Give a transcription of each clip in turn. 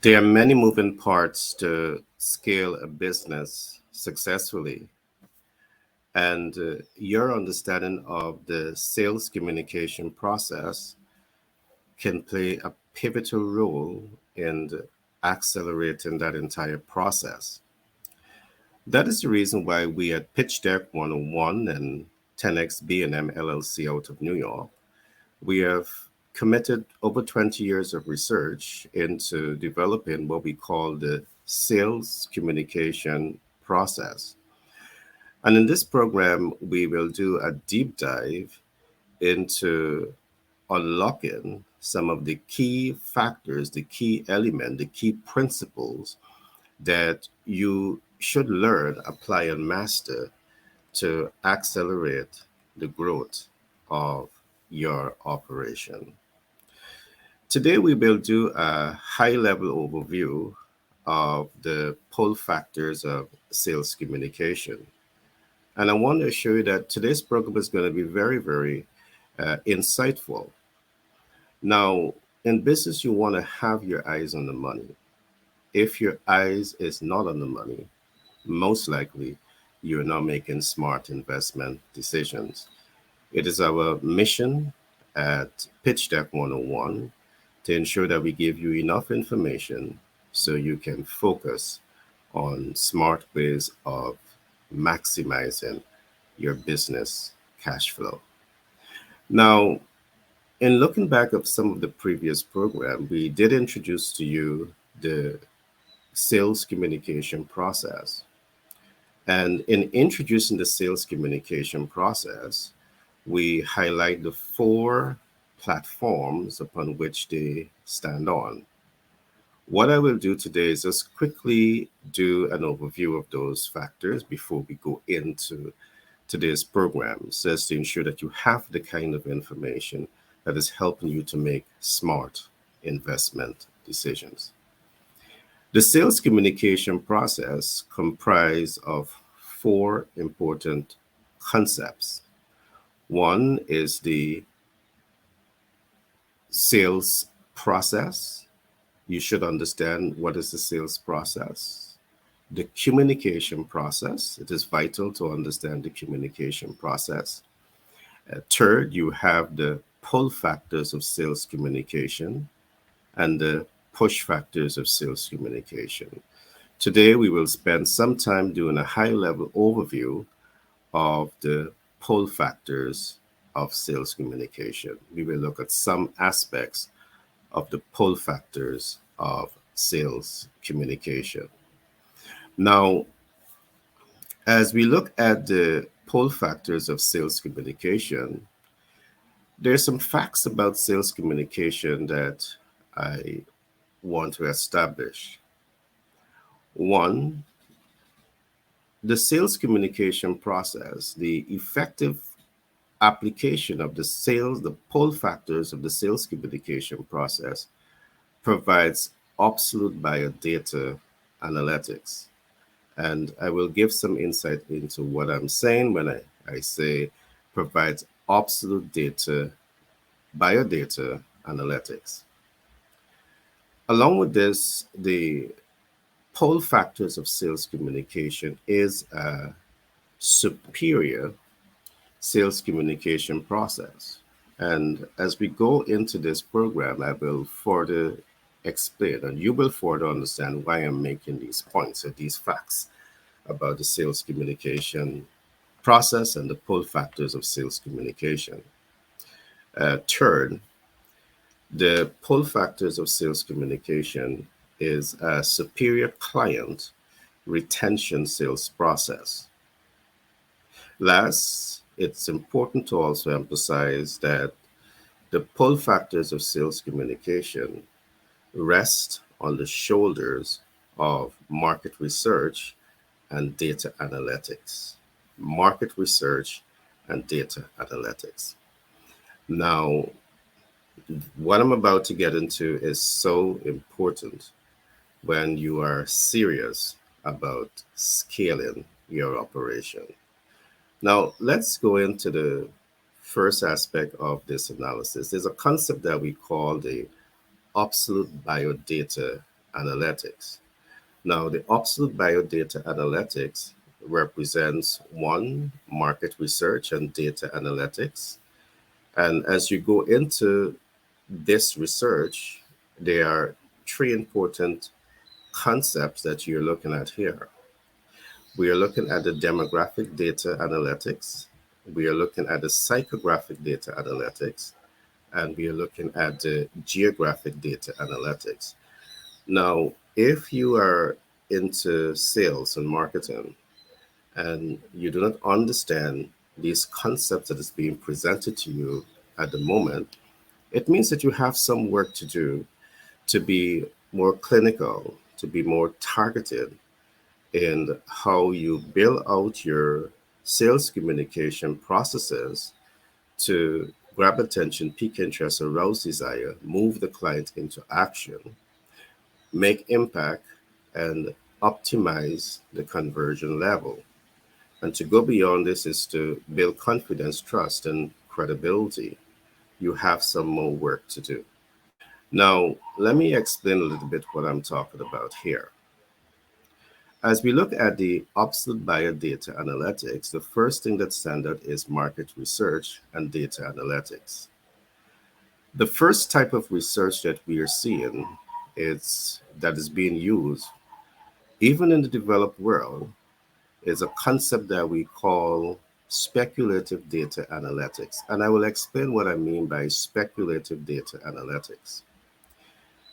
There are many moving parts to scale a business successfully, and your understanding of the sales communication process can play a pivotal role in accelerating that entire process. That is the reason why we at Pitch Deck 101 and 10X B&M LLC out of New York, we have committed over 20 years of research into developing what we call the sales communication process. And in this program, we will do a deep dive into unlocking some of the key factors, the key element, the key principles that you should learn, apply, and master to accelerate the growth of your operation. Today, we will do a high level overview of the pull factors of sales communication. And I want to assure you that today's program is going to be very, very insightful. Now, in business, you want to have your eyes on the money. If your eyes is not on the money, most likely you're not making smart investment decisions. It is our mission at Pitch Deck 101 to ensure that we give you enough information so you can focus on smart ways of maximizing your business cash flow. Now, in looking back at some of the previous program, we did introduce to you the sales communication process. And in introducing the sales communication process, we highlight the four platforms upon which they stand on. What I will do today is just quickly do an overview of those factors before we go into today's program, so as to ensure that you have the kind of information that is helping you to make smart investment decisions. The sales communication process comprises of four important concepts. One is the sales process. You should understand what is the sales process. The communication process. It is vital to understand the communication process. Third, you have the pull factors of sales communication and the push factors of sales communication. Today, we will spend some time doing a high level overview of the pull factors of sales communication. We will look at some aspects of the pull factors of sales communication. Now, as we look at the pull factors of sales communication, there's some facts about sales communication that I want to establish. One, the sales communication process, the effective application of the pull factors of the sales communication process provides absolute biodata analytics. And I will give some insight into what I'm saying when I say provides absolute data, biodata analytics. Along with this, the pull factors of sales communication is a superior sales communication process. And as we go into this program, I will further explain and you will further understand why I'm making these points or these facts about the sales communication process and the pull factors of sales communication. Third, the pull factors of sales communication is a superior client retention sales process. Last, it's important to also emphasize that the pull factors of sales communication rest on the shoulders of market research and data analytics. Market research and data analytics. Now, what I'm about to get into is so important when you are serious about scaling your operation. Now, let's go into the first aspect of this analysis. There's a concept that we call the absolute biodata analytics. Now, the Absolute Biodata Analytics represents one, market research and data analytics. And as you go into this research, there are three important concepts that you're looking at here. We are looking at the demographic data analytics, we are looking at the psychographic data analytics, and we are looking at the geographic data analytics. Now, if you are into sales and marketing and you do not understand these concepts that is being presented to you at the moment, it means that you have some work to do to be more clinical, to be more targeted in how you build out your sales communication processes to grab attention, pique interest, arouse desire, move the client into action, make impact, and optimize the conversion level. And to go beyond this is to build confidence, trust, and credibility. You have some more work to do. Now, let me explain a little bit what I'm talking about here. As we look at the absolute biodata analytics, the first thing that stands out is market research and data analytics. The first type of research that we are seeing is that is being used, even in the developed world, is a concept that we call speculative data analytics. And I will explain what I mean by speculative data analytics.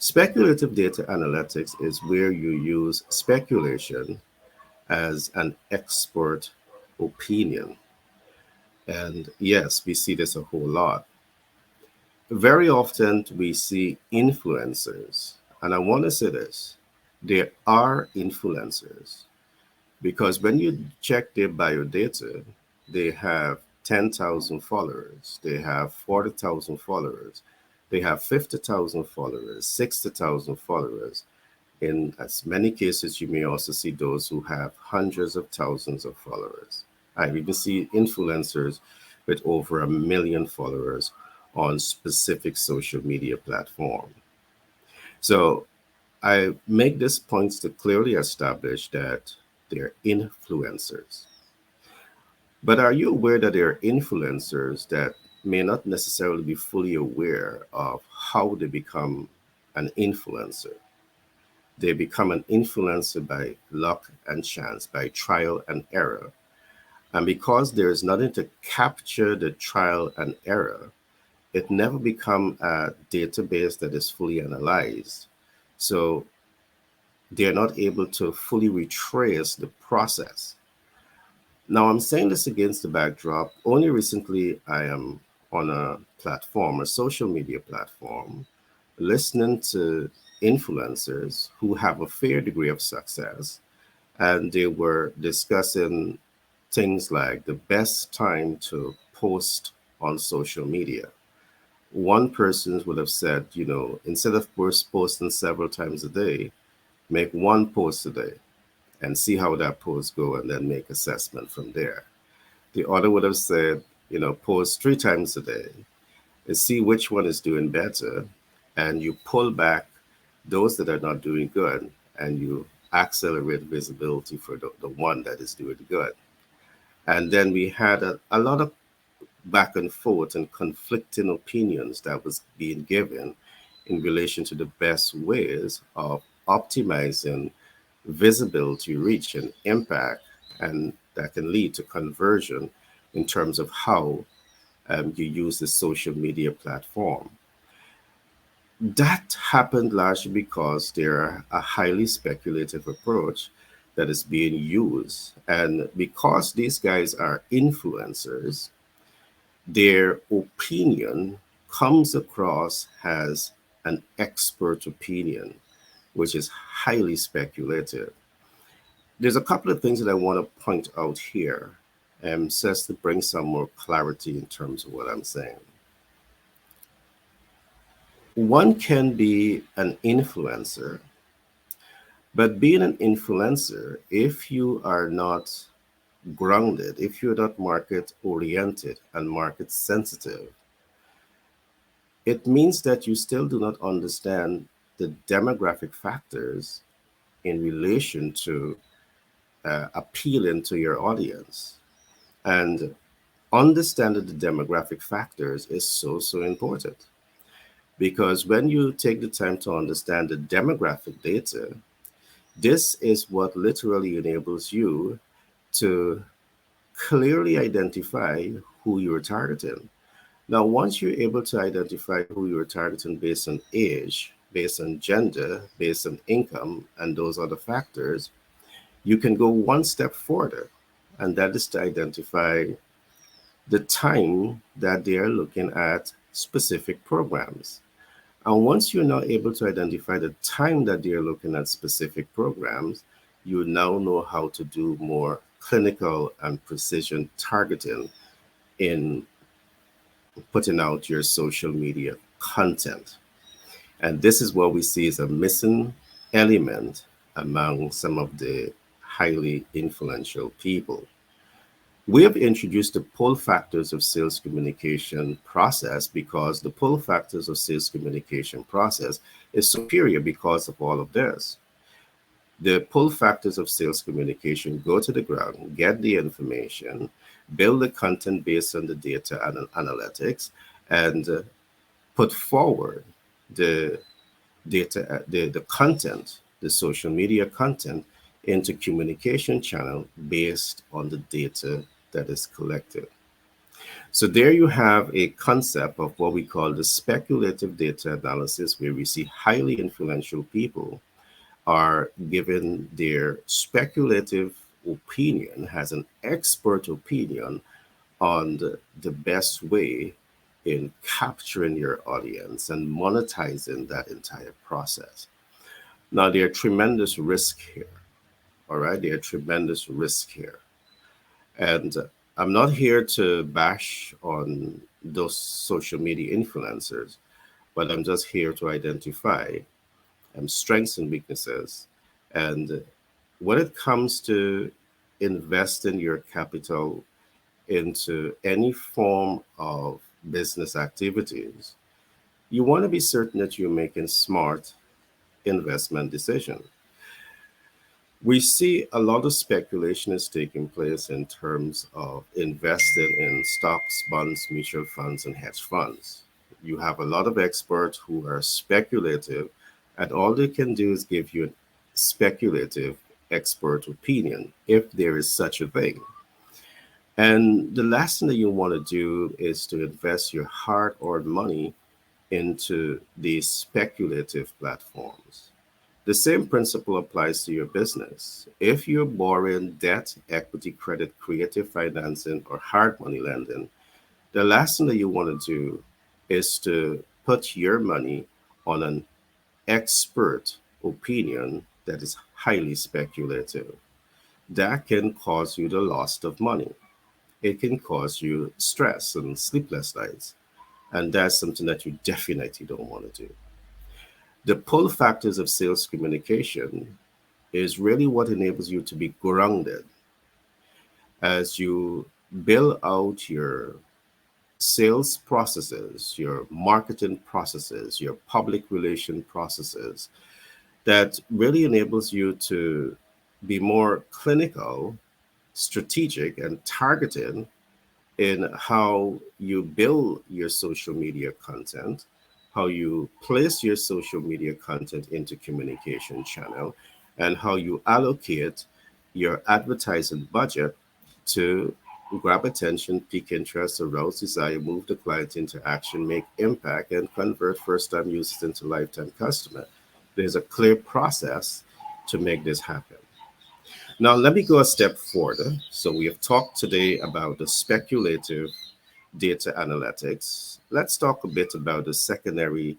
Speculative data analytics is where you use speculation as an expert opinion. And yes, we see this a whole lot. Very often we see influencers, and I want to say this, there are influencers because when you check their biodata, they have 10,000 followers, they have 40,000 followers, they have 50,000 followers, 60,000 followers. In as many cases, you may also see those who have hundreds of thousands of followers. I even see influencers with over 1 million followers on specific social media platform. So I make this point to clearly establish that they're influencers. But are you aware that there are influencers that may not necessarily be fully aware of how they become an influencer? They become an influencer by luck and chance, by trial and error. And because there is nothing to capture the trial and error, it never become a database that is fully analyzed. So they're not able to fully retrace the process. Now, I'm saying this against the backdrop. Only recently, I am on a platform, a social media platform, listening to influencers who have a fair degree of success, and they were discussing things like the best time to post on social media. One person would have said, instead of posting several times a day, make one post a day and see how that post go and then make assessment from there. The other would have said, post 3 times a day and see which one is doing better, and you pull back those that are not doing good and you accelerate visibility for the one that is doing good. And then we had a lot of back and forth and conflicting opinions that was being given in relation to the best ways of optimizing visibility, reach, and impact, and that can lead to conversion in terms of how you use the social media platform. That happened largely because they're a highly speculative approach that is being used. And because these guys are influencers, their opinion comes across as an expert opinion, which is highly speculative. There's a couple of things that I want to point out here, just to bring some more clarity in terms of what I'm saying. One can be an influencer, but being an influencer, if you are not grounded, if you're not market oriented and market sensitive, it means that you still do not understand the demographic factors in relation to appealing to your audience. And understanding the demographic factors is so important, because when you take the time to understand the demographic data, this is what literally enables you to clearly identify who you're targeting. Now, once you're able to identify who you're targeting based on age, based on gender, based on income, and those other factors, you can go one step further, and that is to identify the time that they are looking at specific programs. And once you're now able to identify the time that they're looking at specific programs, you now know how to do more clinical and precision targeting in putting out your social media content. And this is what we see as a missing element among some of the highly influential people. We have introduced the pull factors of sales communication process because the pull factors of sales communication process is superior because of all of this. The pull factors of sales communication: go to the ground, get the information, build the content based on the data and analytics, and put forward the the content, the social media content, into communication channel based on the data that is collected. So there you have a concept of what we call the speculative data analysis, where we see highly influential people are given their speculative opinion, has an expert opinion on the best way in capturing your audience and monetizing that entire process. Now, there are tremendous risk here. All right, there are tremendous risk here. And I'm not here to bash on those social media influencers, but I'm just here to identify strengths and weaknesses. And when it comes to investing your capital into any form of business activities, you want to be certain that you're making smart investment decisions. We see a lot of speculation is taking place in terms of investing in stocks, bonds, mutual funds, and hedge funds. You have a lot of experts who are speculative, and all they can do is give you a speculative expert opinion, if there is such a thing. And the last thing that you want to do is to invest your hard earned money into these speculative platforms. The same principle applies to your business. If you're borrowing debt, equity, credit, creative financing, or hard money lending, the last thing that you want to do is to put your money on an expert opinion that is highly speculative. That can cause you the loss of money. It can cause you stress and sleepless nights. And that's something that you definitely don't want to do. The pull factors of sales communication is really what enables you to be grounded as you build out your sales processes, your marketing processes, your public relation processes, that really enables you to be more clinical, strategic, and targeted in how you build your social media content, how you place your social media content into communication channel, and how you allocate your advertising budget to grab attention, pique interest, arouse desire, move the client into action, make impact, and convert first-time users into lifetime customer. There's a clear process to make this happen. Now, let me go a step further. So, we have talked today about the speculative data analytics. Let's talk a bit about the secondary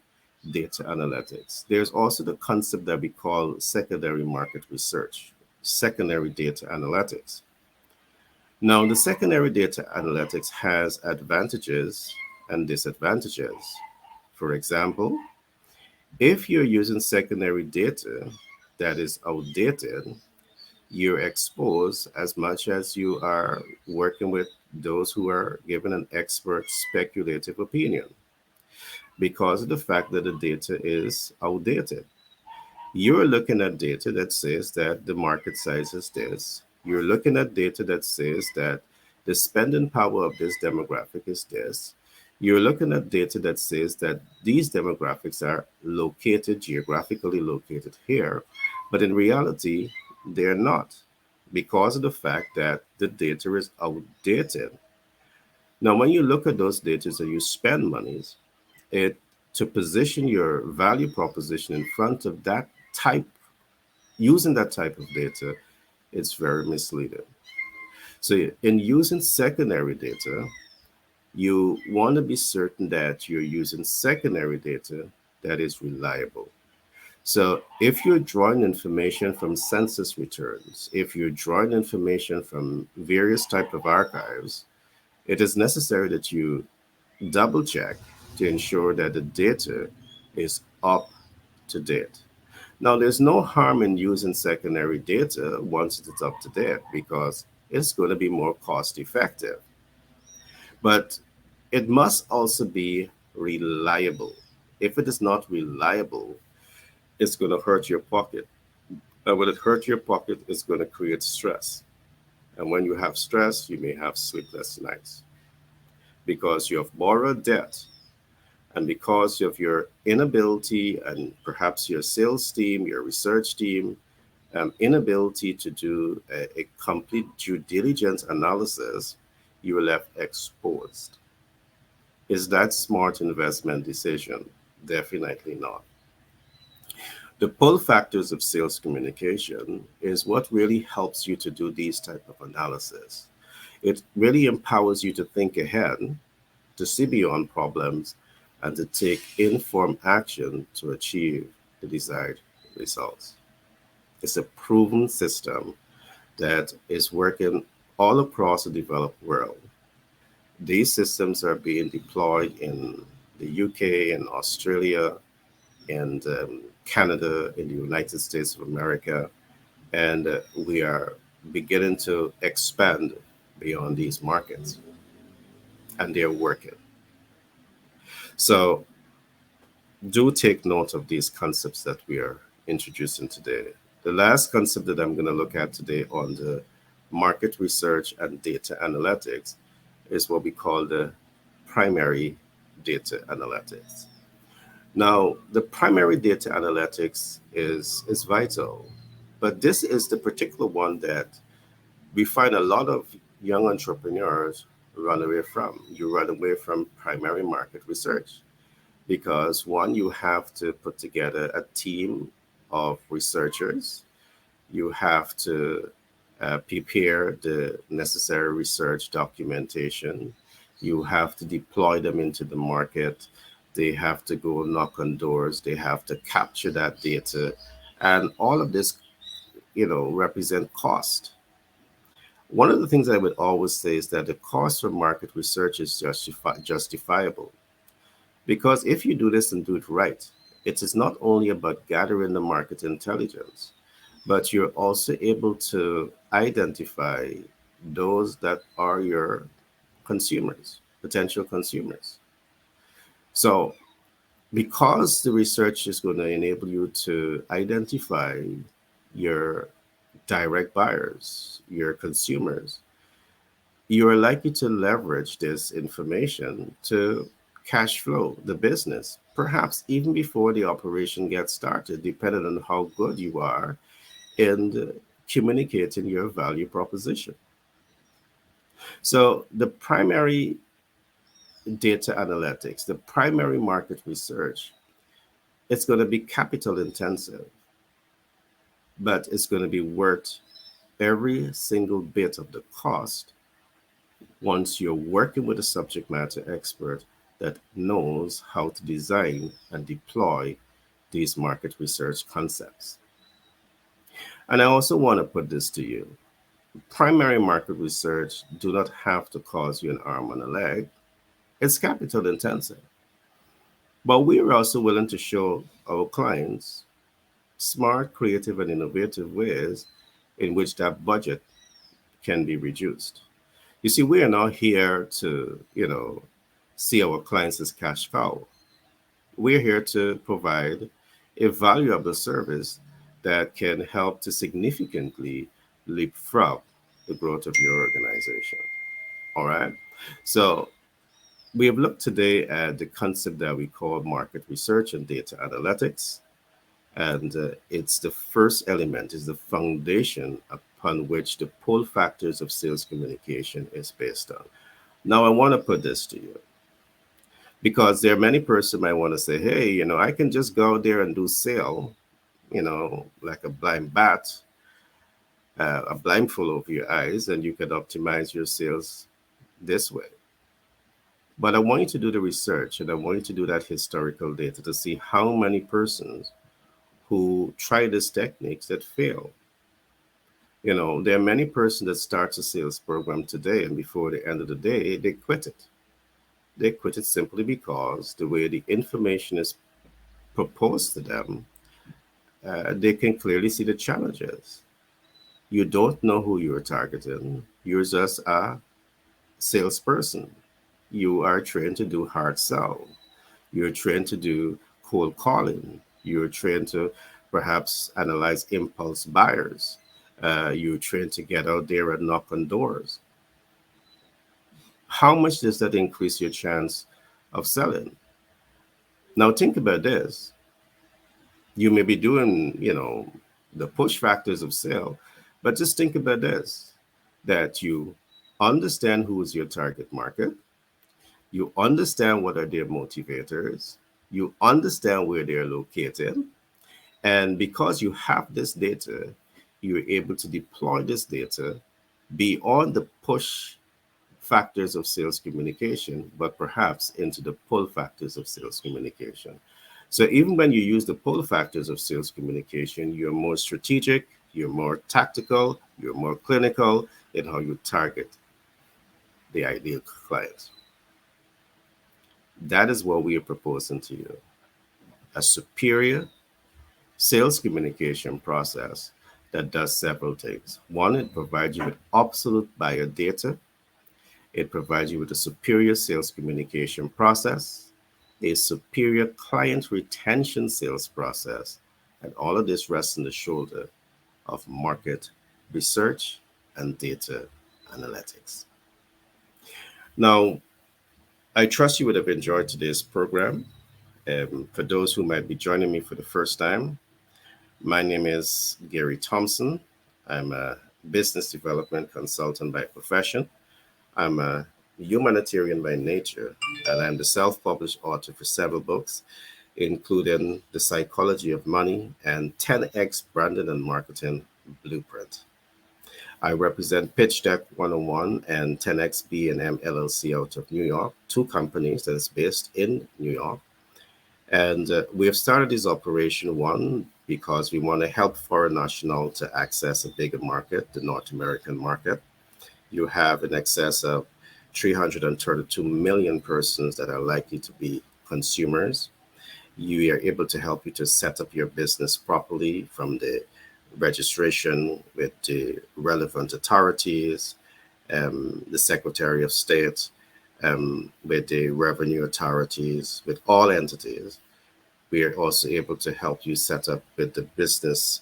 data analytics. There's also the concept that we call secondary market research, secondary data analytics. Now, the secondary data analytics has advantages and disadvantages. For example, if you're using secondary data that is outdated, you're exposed as much as you are working with those who are given an expert speculative opinion. because of the fact that the data is outdated. You're looking at data that says that the market size is this. You're looking at data that says that the spending power of this demographic is this. You're looking at data that says that these demographics are located, geographically located here, but in reality, they're not because of the fact that the data is outdated. Now, when you look at those data and you spend monies, it to position your value proposition in front of that type, using that type of data, it's very misleading. So in using secondary data, you want to be certain that you're using secondary data that is reliable. So if you're drawing information from census returns, if you're drawing information from various type of archives, it is necessary that you double check to ensure that the data is up to date. Now, there's no harm in using secondary data once it's up to date because it's going to be more cost effective. But it must also be reliable. If it is not reliable, it's going to hurt your pocket. And when it hurts your pocket, it's going to create stress. And when you have stress, you may have sleepless nights because you have borrowed debt and because of your inability and perhaps your sales team, your research team, inability to do a complete due diligence analysis, you are left exposed. Is that smart investment decision? Definitely not. The pull factors of sales communication is what really helps you to do these type of analysis. It really empowers you to think ahead, to see beyond problems, and to take informed action to achieve the desired results. It's a proven system that is working all across the developed world. These systems are being deployed in the UK and Australia and Canada, in the United States of America, and we are beginning to expand beyond these markets, and they're working. So do take note of these concepts that we are introducing today. The last concept that I'm going to look at today on the market research and data analytics is what we call the primary data analytics. Now, the primary data analytics is vital, but this is the particular one that we find a lot of young entrepreneurs run away from. You run away from primary market research because one, you have to put together a team of researchers. You have to prepare the necessary research documentation. You have to deploy them into the market. They have to go knock on doors. They have to capture that data. And all of this, represent cost. One of the things I would always say is that the cost for market research is justifiable. Because if you do this and do it right, it is not only about gathering the market intelligence, but you're also able to identify those that are your consumers, potential consumers. So, because the research is going to enable you to identify your direct buyers, your consumers, you are likely to leverage this information to cash flow the business, perhaps even before the operation gets started, depending on how good you are in communicating your value proposition. So, the primary data analytics, the primary market research, it's going to be capital intensive, but it's going to be worth every single bit of the cost once you're working with a subject matter expert that knows how to design and deploy these market research concepts. And I also want to put this to you. Primary market research do not have to cause you an arm and a leg. It's capital intensive. But we are also willing to show our clients smart, creative, and innovative ways in which that budget can be reduced. You see, we are not here to, see our clients as cash cow. We're here to provide a valuable service that can help to significantly leapfrog the growth of your organization. All right. So we have looked today at the concept that we call market research and data analytics. And it's the first element, is the foundation upon which the pull factors of sales communication is based on. Now, I want to put this to you because there are many persons might want to say, hey, I can just go out there and do sale, like a blind bat, a blindfold over your eyes, and you can optimize your sales this way. But I want you to do the research and I want you to do that historical data to see how many persons who try these techniques that fail. There are many persons that start a sales program today and before the end of the day, they quit it. They quit it simply because the way the information is proposed to them, they can clearly see the challenges. You don't know who you're targeting. You're just a salesperson. You are trained to do hard sell. You're trained to do cold calling. You're trained to perhaps analyze impulse buyers. You're trained to get out there and knock on doors. How much does that increase your chance of selling? Now, think about this. You may be doing, the push factors of sale, but just think about this, that you understand who is your target market. You understand what are their motivators. You understand where they're located. And because you have this data, you're able to deploy this data beyond the push factors of sales communication, but perhaps into the pull factors of sales communication. So even when you use the pull factors of sales communication, you're more strategic, you're more tactical, you're more clinical in how you target the ideal client. That is what we are proposing to you: a superior sales communication process that does several things. One, it provides you with absolute buyer data. It provides you with a superior sales communication process, a superior client retention sales process, and all of this rests on the shoulder of market research and data analytics. Now, I trust you would have enjoyed today's program. For those who might be joining me for the first time, my name is Gary Thompson. I'm a business development consultant by profession. I'm a humanitarian by nature, and I'm the self published author for several books, including The Psychology of Money and 10X Branding and Marketing Blueprint. I represent Pitch Deck 101 and 10X B&M LLC out of New York, two companies that is based in New York. And we have started this operation, one, because we want to help foreign nationals to access a bigger market, the North American market. You have in excess of 332 million persons that are likely to be consumers. You are able to help you to set up your business properly, from the registration with the relevant authorities, the Secretary of State, with the revenue authorities, with all entities. We are also able to help you set up with the business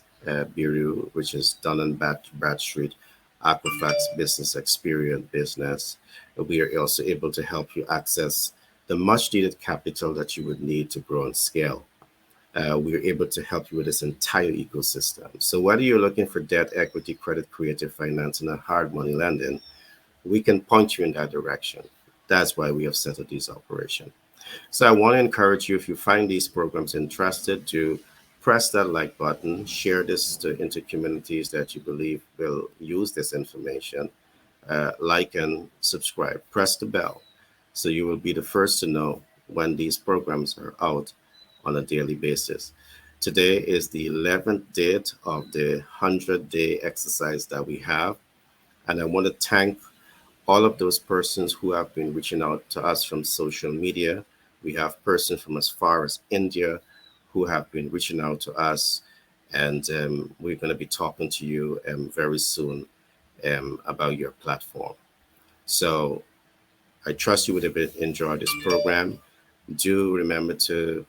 bureau, which is Dun and Bradstreet, Equifax Business Experience Business. We are also able to help you access the much needed capital that you would need to grow and scale. We are able to help you with this entire ecosystem. So whether you're looking for debt, equity, credit, creative financing, and hard money lending, we can point you in that direction. That's why we have set up this operation. So I want to encourage you, if you find these programs interested, to press that like button, share this into communities that you believe will use this information, like and subscribe, press the bell, so you will be the first to know when these programs are out on a daily basis. Today is the 11th date of the 100-day exercise that we have. And I want to thank all of those persons who have been reaching out to us from social media. We have persons from as far as India who have been reaching out to us. And we're going to be talking to you very soon about your platform. So I trust you would have enjoyed this program. Do remember to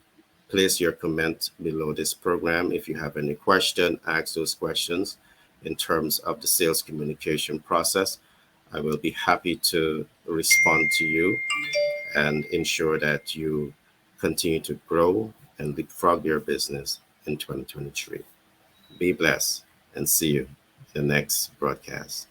Place your comment below this program. If you have any question, ask those questions in terms of the sales communication process. I will be happy to respond to you and ensure that you continue to grow and leapfrog your business in 2023. Be blessed and see you in the next broadcast.